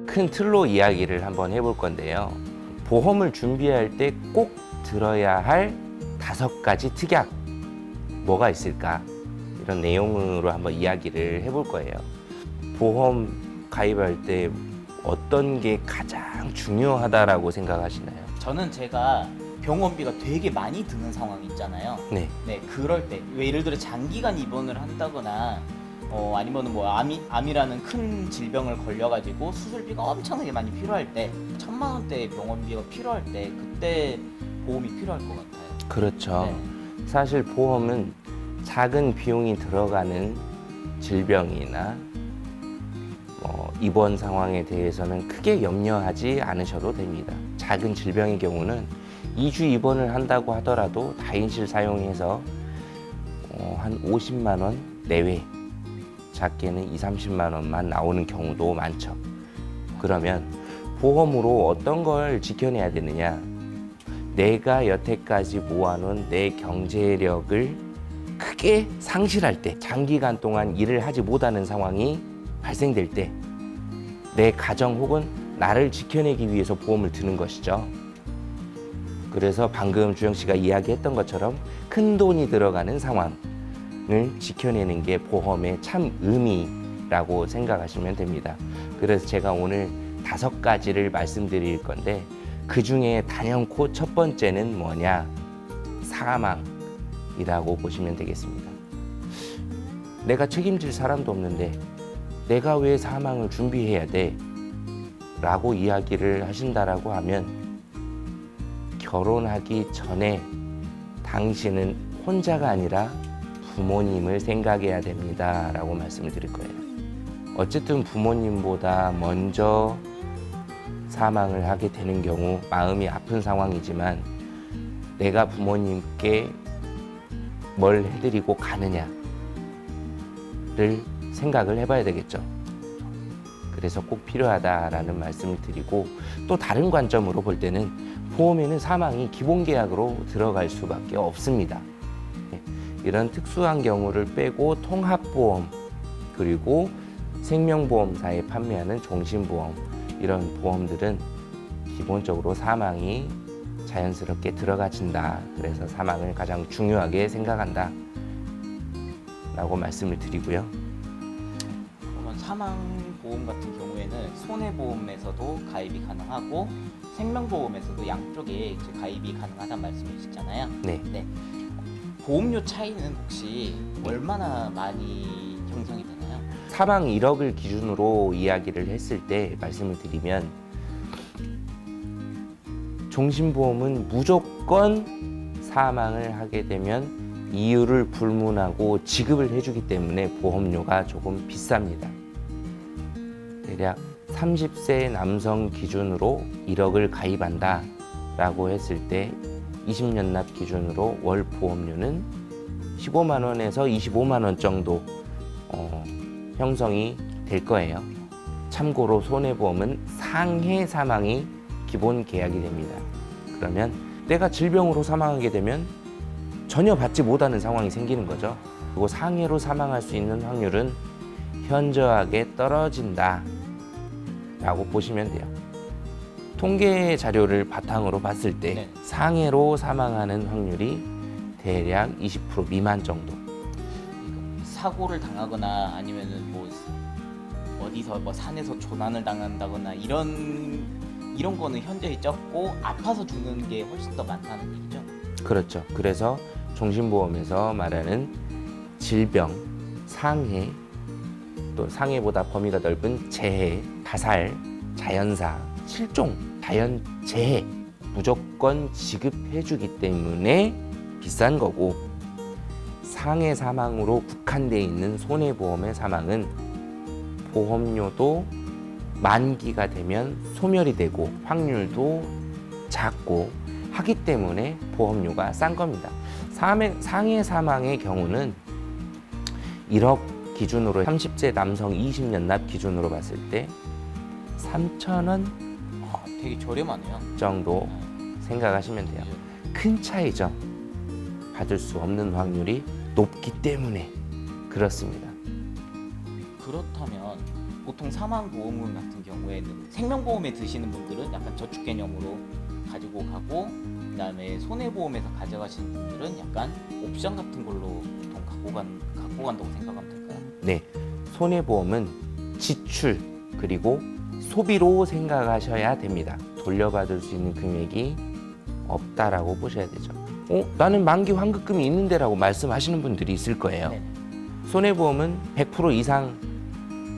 큰 틀로 이야기를 한번 해볼 건데요. 보험을 준비할 때 꼭 들어야 할 5가지 특약 뭐가 있을까? 이런 내용으로 한번 이야기를 해볼 거예요. 보험 가입할 때 어떤 게 가장 중요하다라고 생각하시나요? 저는 제가 병원비가 되게 많이 드는 상황이 있잖아요. 네. 네, 그럴 때 예를 들어 장기간 입원을 한다거나 아니면 뭐 암이라는 큰 질병을 걸려가지고 수술비가 엄청나게 많이 필요할 때 1,000만 원대의 병원비가 필요할 때 그때 보험이 필요할 것 같아요. 그렇죠. 네. 사실 보험은 작은 비용이 들어가는 질병이나 입원 상황에 대해서는 크게 염려하지 않으셔도 됩니다. 작은 질병의 경우는 2주 입원을 한다고 하더라도 다인실 사용해서 한 50만 원 내외, 작게는 30만 원만 나오는 경우도 많죠. 그러면 보험으로 어떤 걸 지켜내야 되느냐? 내가 여태까지 모아놓은 내 경제력을 크게 상실할 때, 장기간 동안 일을 하지 못하는 상황이 발생될 때 내 가정 혹은 나를 지켜내기 위해서 보험을 드는 것이죠. 그래서 방금 주영 씨가 이야기했던 것처럼 큰 돈이 들어가는 상황을 지켜내는 게 보험의 참 의미라고 생각하시면 됩니다. 그래서 제가 오늘 5가지를 말씀드릴 건데 그 중에 단연코 첫 번째는 뭐냐? 사망이라고 보시면 되겠습니다. 내가 책임질 사람도 없는데 내가 왜 사망을 준비해야 돼? 라고 이야기를 하신다라고 하면 결혼하기 전에 당신은 혼자가 아니라 부모님을 생각해야 됩니다. 라고 말씀을 드릴 거예요. 어쨌든 부모님보다 먼저 사망을 하게 되는 경우 마음이 아픈 상황이지만 내가 부모님께 뭘 해드리고 가느냐를 생각을 해봐야 되겠죠. 그래서 꼭 필요하다라는 말씀을 드리고 또 다른 관점으로 볼 때는 보험에는 사망이 기본 계약으로 들어갈 수밖에 없습니다. 이런 특수한 경우를 빼고 통합보험 그리고 생명보험사에 판매하는 종신보험 이런 보험들은 기본적으로 사망이 자연스럽게 들어가진다. 그래서 사망을 가장 중요하게 생각한다 라고 말씀을 드리고요. 그러면 사망보험 같은 경우에는 손해보험에서도 가입이 가능하고 생명보험에서도 양쪽에 이제 가입이 가능하다는 말씀이시잖아요. 네. 네. 보험료 차이는 혹시 얼마나 많이 형성이 되나요? 사망 1억을 기준으로 이야기를 했을 때 말씀을 드리면 종신보험은 무조건 사망을 하게 되면 이유를 불문하고 지급을 해주기 때문에 보험료가 조금 비쌉니다. 대략 30세 남성 기준으로 1억을 가입한다 라고 했을 때 20년 납 기준으로 월 보험료는 15만 원에서 25만 원 정도 형성이 될 거예요. 참고로 손해보험은 상해 사망이 기본 계약이 됩니다. 그러면 내가 질병으로 사망하게 되면 전혀 받지 못하는 상황이 생기는 거죠. 그리고 상해로 사망할 수 있는 확률은 현저하게 떨어진다 라고 보시면 돼요. 통계 자료를 바탕으로 봤을 때 네. 상해로 사망하는 확률이 대략 20% 미만 정도. 사고를 당하거나 아니면은 뭐 어디서 뭐 산에서 조난을 당한다거나 이런 거는 현저히 적고 아파서 죽는 게 훨씬 더 많다는 얘기죠. 그렇죠. 그래서 종신보험에서 말하는 질병, 상해, 또 상해보다 범위가 넓은 재해, 자살, 자연사, 실종, 자연재해 무조건 지급해주기 때문에 비싼 거고 상해 사망으로 국한되어 있는 손해보험의 사망은 보험료도 만기가 되면 소멸이 되고 확률도 작고 하기 때문에 보험료가 싼 겁니다. 상해 사망의 경우는 1억 기준으로 30세 남성 20년 납 기준으로 봤을 때 3,000원 되게 저렴하네요. 정도 생각하시면 돼요. 큰 차이죠. 받을 수 없는 확률이 높기 때문에 그렇습니다. 그렇다면 보통 사망보험금 같은 경우에는 생명보험에 드시는 분들은 약간 저축 개념으로 가지고 가고, 그다음에 손해보험에서 가져가시는 분들은 약간 옵션 같은 걸로 보통 갖고 간다고 생각하면 될까요? 네, 손해보험은 지출 그리고 소비로 생각하셔야 됩니다. 돌려받을 수 있는 금액이 없다라고 보셔야 되죠. 나는 만기 환급금이 있는데라고 말씀하시는 분들이 있을 거예요. 네. 손해보험은 100% 이상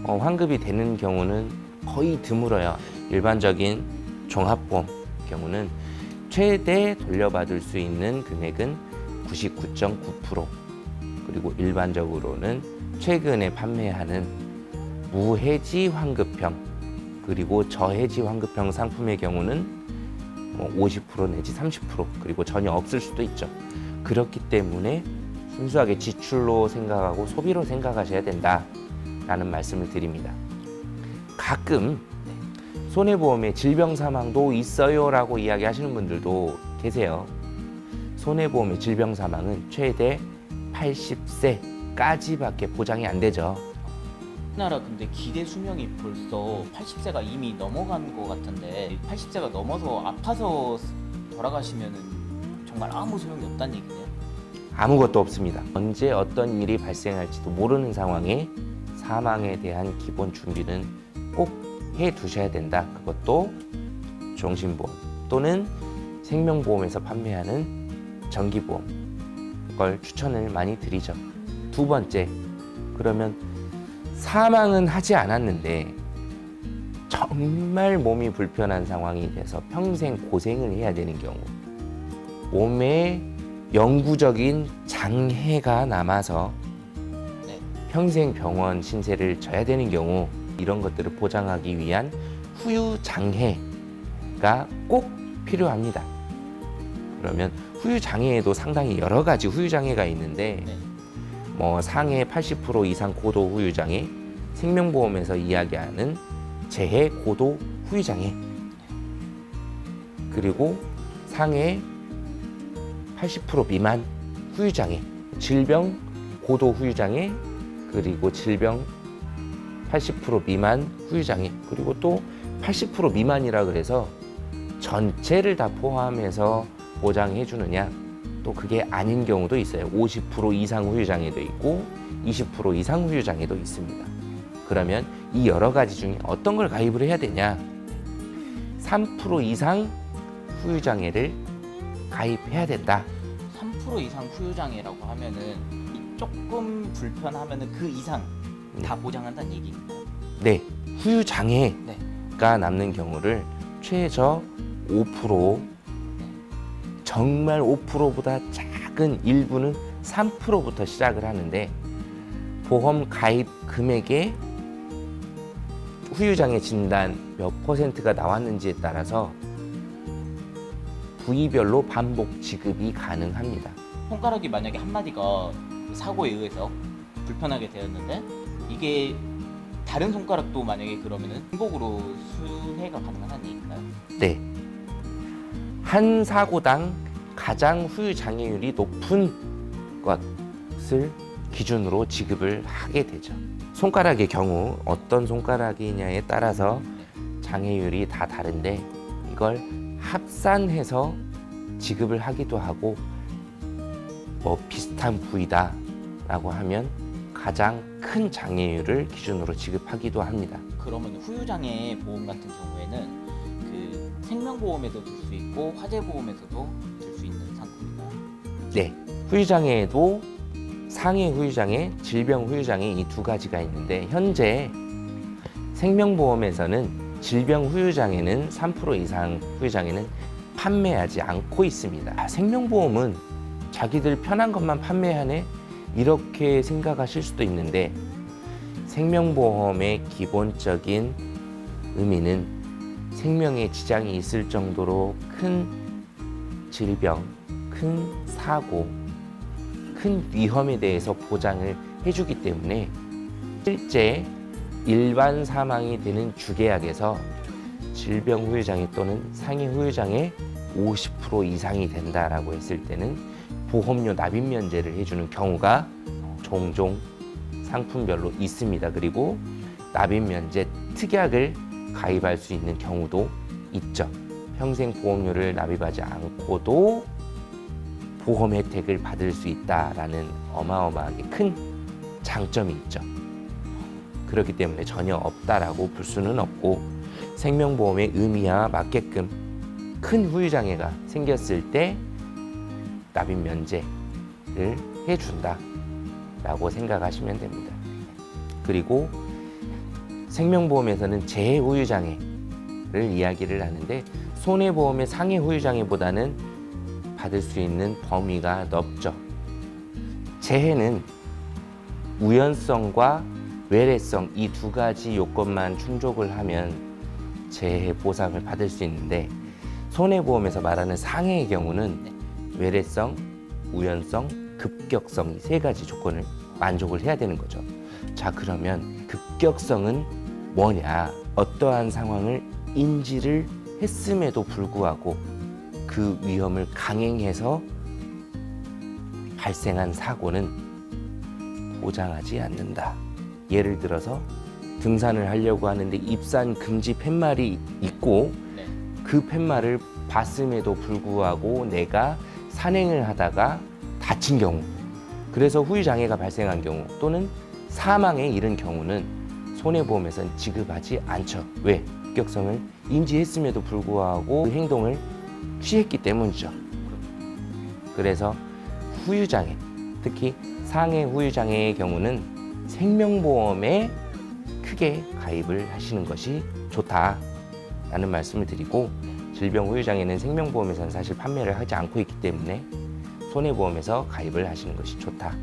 환급이 되는 경우는 거의 드물어요. 일반적인 종합보험 경우는 최대 돌려받을 수 있는 금액은 99.9%, 그리고 일반적으로는 최근에 판매하는 무해지 환급형 그리고 저해지 환급형 상품의 경우는 50% 내지 30%, 그리고 전혀 없을 수도 있죠. 그렇기 때문에 순수하게 지출로 생각하고 소비로 생각하셔야 된다라는 말씀을 드립니다. 가끔 손해보험에 질병 사망도 있어요라고 이야기하시는 분들도 계세요. 손해보험의 질병 사망은 최대 80세까지밖에 보장이 안 되죠. 우리나라 근데 기대 수명이 벌써 80세가 이미 넘어간 것 같은데, 80세가 넘어서 아파서 돌아가시면은 정말 아무 소용이 없다는 얘기네요. 아무것도 없습니다. 언제 어떤 일이 발생할지도 모르는 상황에 사망에 대한 기본 준비는 꼭 해두셔야 된다. 그것도 종신보험 또는 생명보험에서 판매하는 정기보험, 걸 추천을 많이 드리죠. 두 번째, 그러면 사망은 하지 않았는데 정말 몸이 불편한 상황이 돼서 평생 고생을 해야 되는 경우, 몸에 영구적인 장애가 남아서 평생 병원 신세를 져야 되는 경우, 이런 것들을 보장하기 위한 후유장애가 꼭 필요합니다. 그러면 후유장애에도 상당히 여러 가지 후유장애가 있는데 상해 80% 이상 고도 후유장애, 생명보험에서 이야기하는 재해 고도 후유장애, 그리고 상해 80% 미만 후유장애, 질병 고도 후유장애, 그리고 질병 80% 미만 후유장애, 그리고 또 80% 미만이라 그래서 전체를 다 포함해서 보장해 주느냐, 또 그게 아닌 경우도 있어요. 50% 이상 후유장애도 있고 20% 이상 후유장애도 있습니다. 그러면 이 여러 가지 중에 어떤 걸 가입을 해야 되냐? 3% 이상 후유장애를 가입해야 된다. 3% 이상 후유장애라고 하면은 조금 불편하면은 그 이상 다 보장한다는 얘기인가요? 네, 후유장애가 남는 경우를 최저 5%, 정말 5%보다 작은 일부는 3%부터 시작을 하는데, 보험 가입 금액에 후유장애 진단 몇 %가 나왔는지에 따라서 부위별로 반복 지급이 가능합니다. 손가락이 만약에 한 마디가 사고에 의해서 불편하게 되었는데, 이게 다른 손가락도 만약에 그러면은 중복으로 수혜가 가능한 얘기인가요? 네. 한 사고당 가장 후유장애율이 높은 것을 기준으로 지급을 하게 되죠. 손가락의 경우 어떤 손가락이냐에 따라서 장애율이 다 다른데, 이걸 합산해서 지급을 하기도 하고, 비슷한 부위다 라고 하면 가장 큰 장애율을 기준으로 지급하기도 합니다. 그러면 후유장애 보험 같은 경우에는 그 생명보험에도 들 수 있고 화재보험에서도 들 수 있는 상품인가요? 네, 후유장애에도 상해 후유장애, 질병 후유장애, 이 두 가지가 있는데, 현재 생명보험에서는 질병 후유장애는 3% 이상 후유장애는 판매하지 않고 있습니다. 생명보험은 자기들 편한 것만 판매하네? 이렇게 생각하실 수도 있는데, 생명보험의 기본적인 의미는 생명에 지장이 있을 정도로 큰 질병, 큰 사고, 큰 위험에 대해서 보장을 해주기 때문에, 실제 일반 사망이 되는 주계약에서 질병 후유장애 또는 상해 후유장애 50% 이상이 된다라고 했을 때는 보험료 납입 면제를 해주는 경우가 종종 상품별로 있습니다. 그리고 납입 면제 특약을 가입할 수 있는 경우도 있죠. 평생 보험료를 납입하지 않고도 보험 혜택을 받을 수 있다라는 어마어마하게 큰 장점이 있죠. 그렇기 때문에 전혀 없다라고 볼 수는 없고, 생명보험의 의미와 맞게끔 큰 후유장애가 생겼을 때 납입 면제를 해준다라고 생각하시면 됩니다. 그리고 생명보험에서는 재해 후유장애를 이야기를 하는데, 손해보험의 상해 후유장애보다는 받을 수 있는 범위가 넓죠. 재해는 우연성과 외래성 이 두 가지 요건만 충족을 하면 재해 보상을 받을 수 있는데, 손해보험에서 말하는 상해의 경우는 외래성, 우연성, 급격성 이 세 가지 조건을 만족을 해야 되는 거죠. 자, 그러면 급격성은 뭐냐? 어떠한 상황을 인지를 했음에도 불구하고 그 위험을 강행해서 발생한 사고는 보장하지 않는다. 예를 들어서 등산을 하려고 하는데 입산 금지 팻말이 있고 그 팻말을 봤음에도 불구하고 내가 산행을 하다가 다친 경우, 그래서 후유장애가 발생한 경우 또는 사망에 이른 경우는 손해보험에서는 지급하지 않죠. 왜? 급격성을 인지했음에도 불구하고 그 행동을 취했기 때문이죠. 그래서 후유장애, 특히 상해 후유장애의 경우는 생명보험에 크게 가입을 하시는 것이 좋다라는 말씀을 드리고, 질병 후유장애는 생명보험에서는 사실 판매를 하지 않고 있기 때문에 손해보험에서 가입을 하시는 것이 좋다,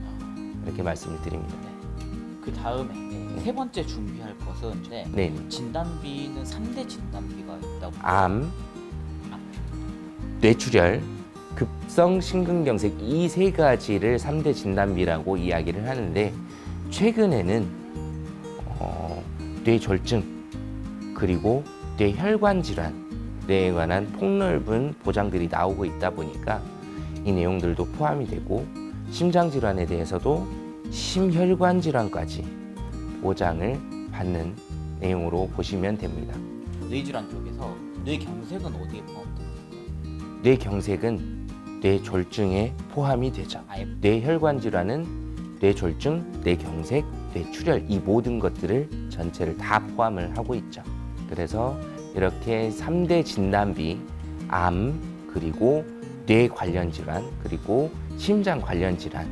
이렇게 말씀을 드립니다. 그 다음에 세 번째 준비할 것은 네. 진단비는 3대 진단비가 있다고. 암, 뇌출혈, 급성 심근경색 이 세 가지를 3대 진단비라고 이야기를 하는데, 최근에는 뇌졸중 그리고 뇌혈관 질환에 관한 폭넓은 보장들이 나오고 있다 보니까 이 내용들도 포함이 되고, 심장 질환에 대해서도 심혈관 질환까지 보장을 받는 내용으로 보시면 됩니다. 뇌질환 쪽에서 뇌경색은 어디에 포함됩니까? 뇌경색은 뇌졸중에 포함이 되죠. 뇌혈관 질환은 뇌졸중, 뇌경색, 뇌출혈 이 모든 것들을 전체를 다 포함을 하고 있죠. 그래서 이렇게 3대 진단비, 암, 그리고 뇌 관련 질환, 그리고 심장 관련 질환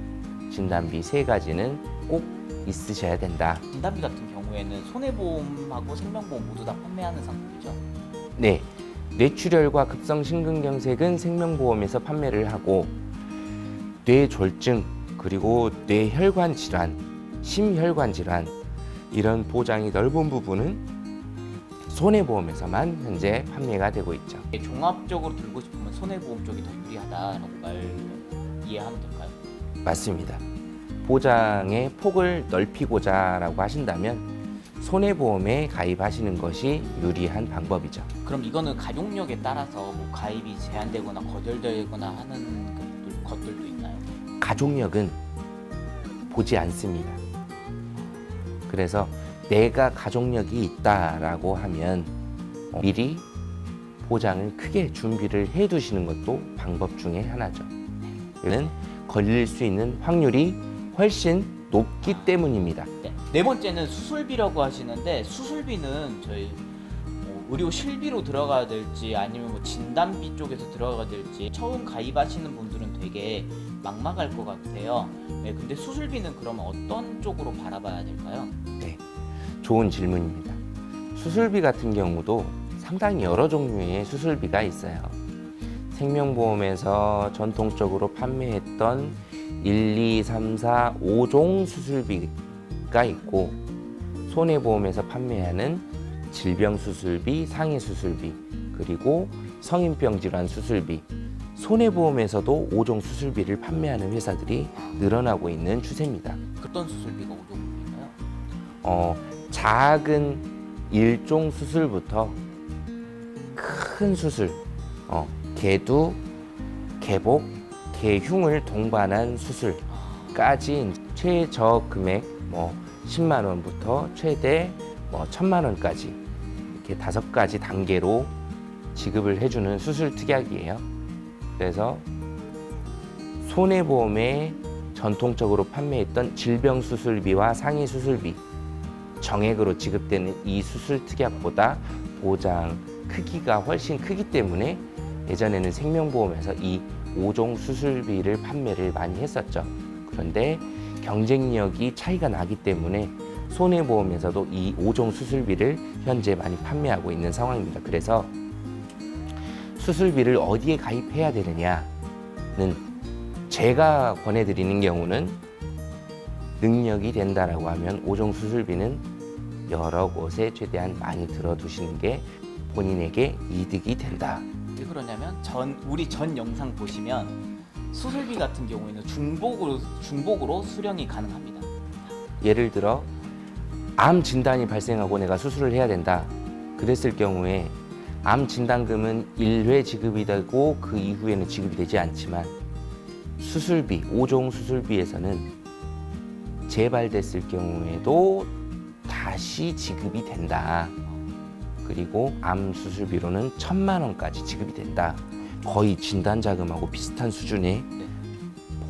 진단비 세 가지는 꼭 있으셔야 된다. 진단비 같은 경우에는 손해보험하고 생명보험 모두 다 판매하는 상품이죠? 네, 뇌출혈과 급성 심근경색은 생명보험에서 판매를 하고, 뇌졸중 그리고 뇌혈관 질환, 심혈관 질환 이런 보장이 넓은 부분은 손해보험에서만 현재 판매가 되고 있죠. 종합적으로 들고 싶으면 손해보험 쪽이 더 유리하다라고 이해하면 될까요? 맞습니다. 보장의 폭을 넓히고자라고 하신다면 손해보험에 가입하시는 것이 유리한 방법이죠. 그럼 이거는 가족력에 따라서 뭐 가입이 제한되거나 거절되거나 하는 것들도 있나요? 가족력은 보지 않습니다. 그래서 내가 가족력이 있다라고 하면 미리 보장을 크게 준비를 해 두시는 것도 방법 중에 하나죠. 이는 걸릴 수 있는 확률이 훨씬 높기 때문입니다. 네 번째는 수술비라고 하시는데, 수술비는 저희 의료 실비로 들어가야 될지 아니면 뭐 진단비 쪽에서 들어가야 될지 처음 가입하시는 분들은 되게 막막할 것 같아요. 네, 근데 수술비는 그러면 어떤 쪽으로 바라봐야 될까요? 네, 좋은 질문입니다. 수술비 같은 경우도 상당히 여러 종류의 수술비가 있어요. 생명보험에서 전통적으로 판매했던 1, 2, 3, 4, 5종 수술비가 있고, 손해보험에서 판매하는 질병 수술비, 상해 수술비, 그리고 성인병 질환 수술비, 손해보험에서도 5종 수술비를 판매하는 회사들이 늘어나고 있는 추세입니다. 어떤 수술비가 5종인가요? 작은 1종 수술부터 큰 수술, 개두, 개복, 개흉을 동반한 수술까지 최저 금액 10만 원부터 최대 뭐 1,000만 원까지 이렇게 5가지 단계로 지급을 해주는 수술 특약이에요. 그래서 손해보험에 전통적으로 판매했던 질병 수술비와 상해 수술비 정액으로 지급되는 이 수술 특약보다 보장 크기가 훨씬 크기 때문에 예전에는 생명보험에서 이 5종 수술비를 판매를 많이 했었죠. 그런데 경쟁력이 차이가 나기 때문에 손해보험에서도 이 5종 수술비를 현재 많이 판매하고 있는 상황입니다. 그래서 수술비를 어디에 가입해야 되느냐는 제가 권해드리는 경우는 능력이 된다라고 하면 5종 수술비는 여러 곳에 최대한 많이 들어두시는 게 본인에게 이득이 된다. 왜 그러냐면 우리 전 영상 보시면 수술비 같은 경우에는 중복으로 수령이 가능합니다. 예를 들어 암 진단이 발생하고 내가 수술을 해야 된다. 그랬을 경우에 암 진단금은 1회 지급이 되고 그 이후에는 지급이 되지 않지만 수술비, 5종 수술비에서는 재발됐을 경우에도 다시 지급이 된다. 그리고 암 수술비로는 1,000만 원까지 지급이 된다. 거의 진단자금하고 비슷한 수준의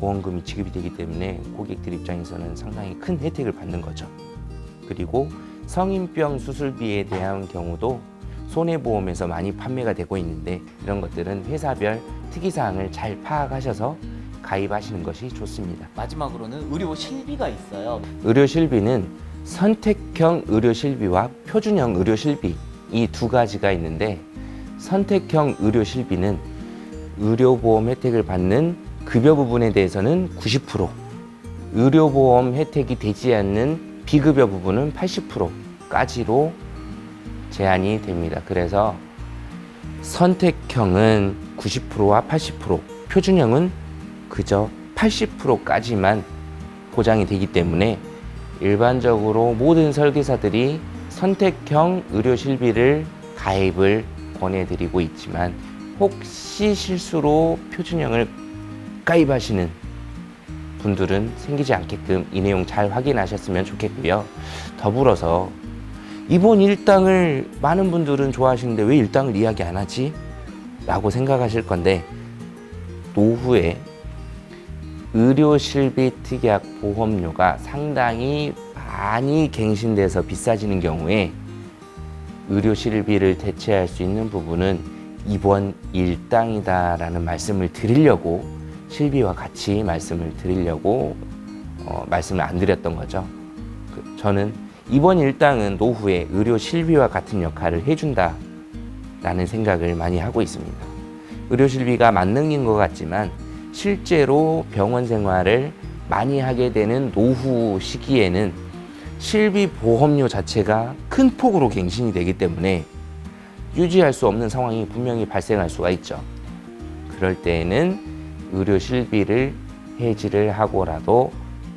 보험금이 지급이 되기 때문에 고객들 입장에서는 상당히 큰 혜택을 받는 거죠. 그리고 성인병 수술비에 대한 경우도 손해보험에서 많이 판매가 되고 있는데 이런 것들은 회사별 특이사항을 잘 파악하셔서 가입하시는 것이 좋습니다. 마지막으로는 의료 실비가 있어요. 의료 실비는 선택형 의료 실비와 표준형 의료 실비 이 두 가지가 있는데 선택형 의료 실비는 의료보험 혜택을 받는 급여 부분에 대해서는 90%, 의료보험 혜택이 되지 않는 비급여 부분은 80%까지로 제한이 됩니다. 그래서 선택형은 90%와 80%, 표준형은 그저 80%까지만 보장이 되기 때문에 일반적으로 모든 설계사들이 선택형 의료실비를 가입을 권해드리고 있지만 혹시 실수로 표준형을 가입하시는 분들은 생기지 않게끔 이 내용 잘 확인하셨으면 좋겠고요. 더불어서 이번 일당을 많은 분들은 좋아하시는데 왜 일당을 이야기 안 하지? 라고 생각하실 건데 노후에 의료실비 특약 보험료가 상당히 많이 갱신돼서 비싸지는 경우에 의료실비를 대체할 수 있는 부분은 이번 일당이다라는 말씀을 드리려고 실비와 같이 말씀을 드리려고 말씀을 안 드렸던 거죠. 저는 이번 일당은 노후에 의료 실비와 같은 역할을 해준다라는 생각을 많이 하고 있습니다. 의료 실비가 만능인 것 같지만 실제로 병원 생활을 많이 하게 되는 노후 시기에는 실비 보험료 자체가 큰 폭으로 갱신이 되기 때문에 유지할 수 없는 상황이 분명히 발생할 수가 있죠. 그럴 때에는 의료 실비를 해지를 하고라도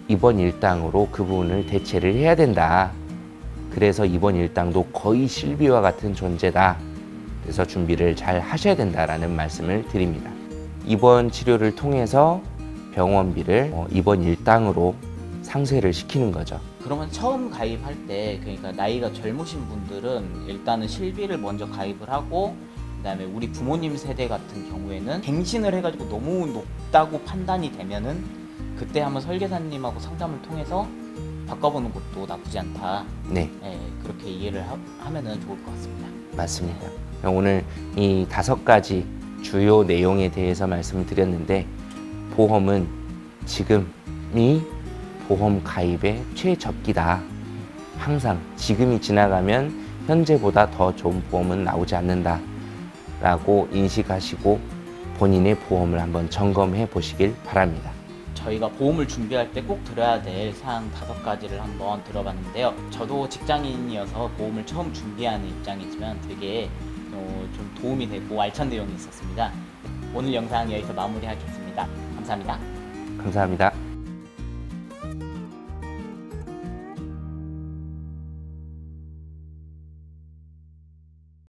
이번 일당으로 그 부분을 대체를 해야 된다. 그래서 이번 일당도 거의 실비와 같은 존재다. 그래서 준비를 잘 하셔야 된다라는 말씀을 드립니다. 입원 치료를 통해서 병원비를 입원 일당으로 상쇄를 시키는 거죠. 그러면 처음 가입할 때 그러니까 나이가 젊으신 분들은 일단은 실비를 먼저 가입을 하고 그다음에 우리 부모님 세대 같은 경우에는 갱신을 해가지고 너무 높다고 판단이 되면은 그때 한번 설계사님하고 상담을 통해서 바꿔보는 것도 나쁘지 않다. 네, 그렇게 이해를 하면은 좋을 것 같습니다. 맞습니다. 오늘 이 5가지 주요 내용에 대해서 말씀을 드렸는데 보험은 지금이 보험 가입의 최적기다. 항상 지금이 지나가면 현재보다 더 좋은 보험은 나오지 않는다 라고 인식하시고 본인의 보험을 한번 점검해 보시길 바랍니다. 저희가 보험을 준비할 때 꼭 들어야 될 사항 5가지를 한번 들어봤는데요. 저도 직장인이어서 보험을 처음 준비하는 입장이지만 되게 좀 도움이 되고 알찬 내용이 있었습니다. 오늘 영상 여기서 마무리하겠습니다. 감사합니다. 감사합니다.